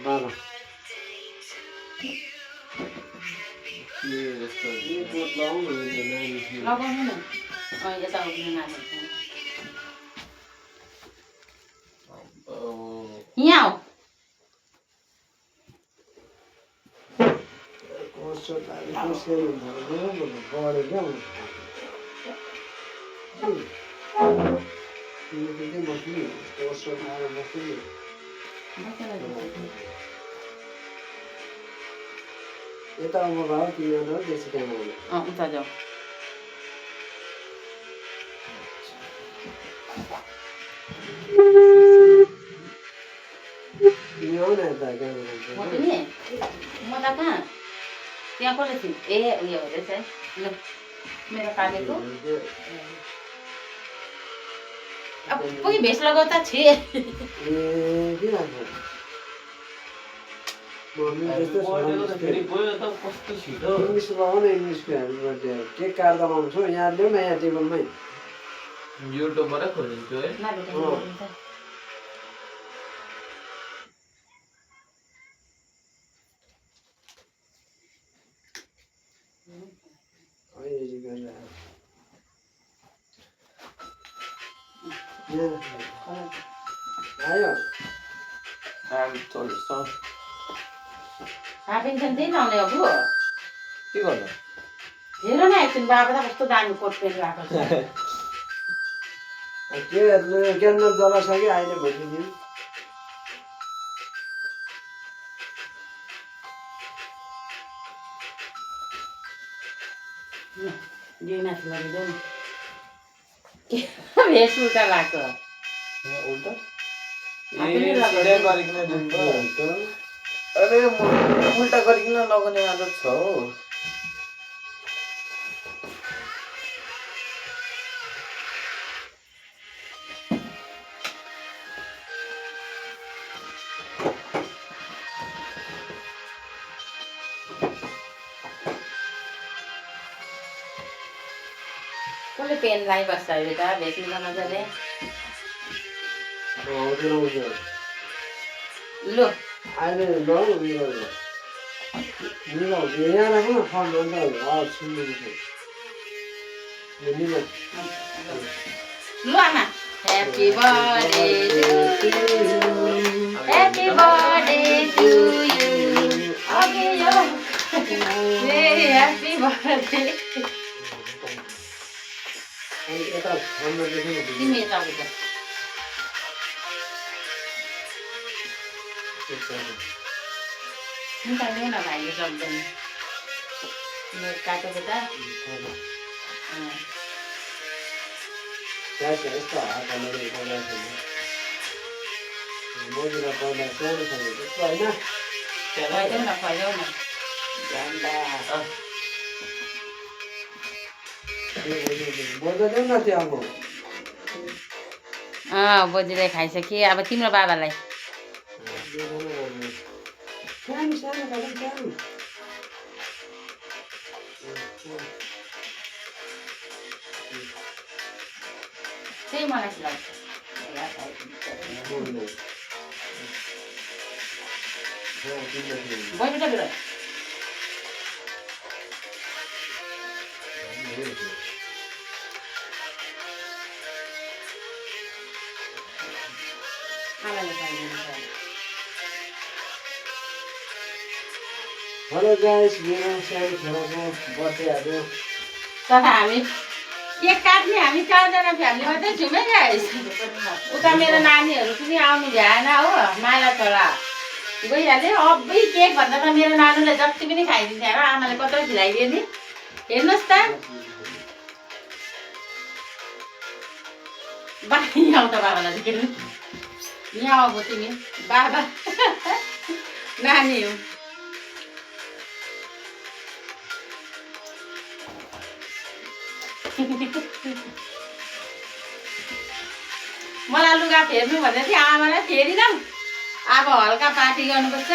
12 लगाउनु न यता उभिनु नानी यहाँ हो यता म भाउ तिमीहरू देशी काम उता जाऊ तिमी आउ न यता म तिमी म त कहाँ त्यहाँ कसले थिएँ ए उयो रहेछ है ल मेरो काटेको अब कोही भेष लगाउँदा छे इङ्ग्लिस लगाउन इङ्ग्लिसको केक काट्दा लाउँछु यहाँ ल्याउ न यहाँ टेबलमै युट्युबबाट खोलिन्छु है आयो पेन्सन त्यही लाउने अब के गर्नु हेर न एकछिन बाबा त कस्तो दामी कोट पेन्ट लगाएको छ के ज्ञानमा जलासक्यो अहिले भइदियो माथि लगिदेऊ न के भेष उल्टा लाग्छ उल्टा आफैले लगाएको सिधै गरिकन दिनु अरे उल्टा गरिकन लगाउने आदत छ हो कसले पेन लगाइबस्छ अहिले त भेष मिलाउन मजाले लु अहिले लगाउ उयो मिलाउँछु यहाँ राख्नु न फर्म अन्त सुन्नु मिलाउ लु आमा happy birthday happy birthday to you okay यो ह्याप्पी बर्थडे यता फर्ममा लेख्नु तिमी यता उता निकाल्नु न भाइले सक्दैन मेरो काटेको त यस्तो हात हालेर बोजूलाई पर्दा सानो छ त्यस्तो होइन फैलाउ न बोल्दा देऊ न त्यो अब बोजूले खाइसके अब तिम्रो बाबालाई सानो सानो खालि सानो त्यही मलाई लाग्छ बहिनी त बेला आमाले खाइदिन्छ हेलो गाइस मेरो सानो छोराको बर्थडे आयो तर हामी केक काट्ने हामी 4 जना फ्यामिली मात्रै छौँ है गाइस उता मेरो नानीहरू पनि आउनु भ्याएन हो माला छोरा गइहाल्यो अबै केक भन्दा त मेरो नानीले जति पनि खाइदिन्छ र आमाले कत्रो खिलाइदियो नि हेर्नुहोस् त यहाँ आउँछ बाबालाई देखेर यहाँ अब तिमी बाबा नानी हो मलाई लुगा फेर्नु भन्दै थियो आमालाई फेरिनँ अब हल्का पार्टी गर्नुपर्छ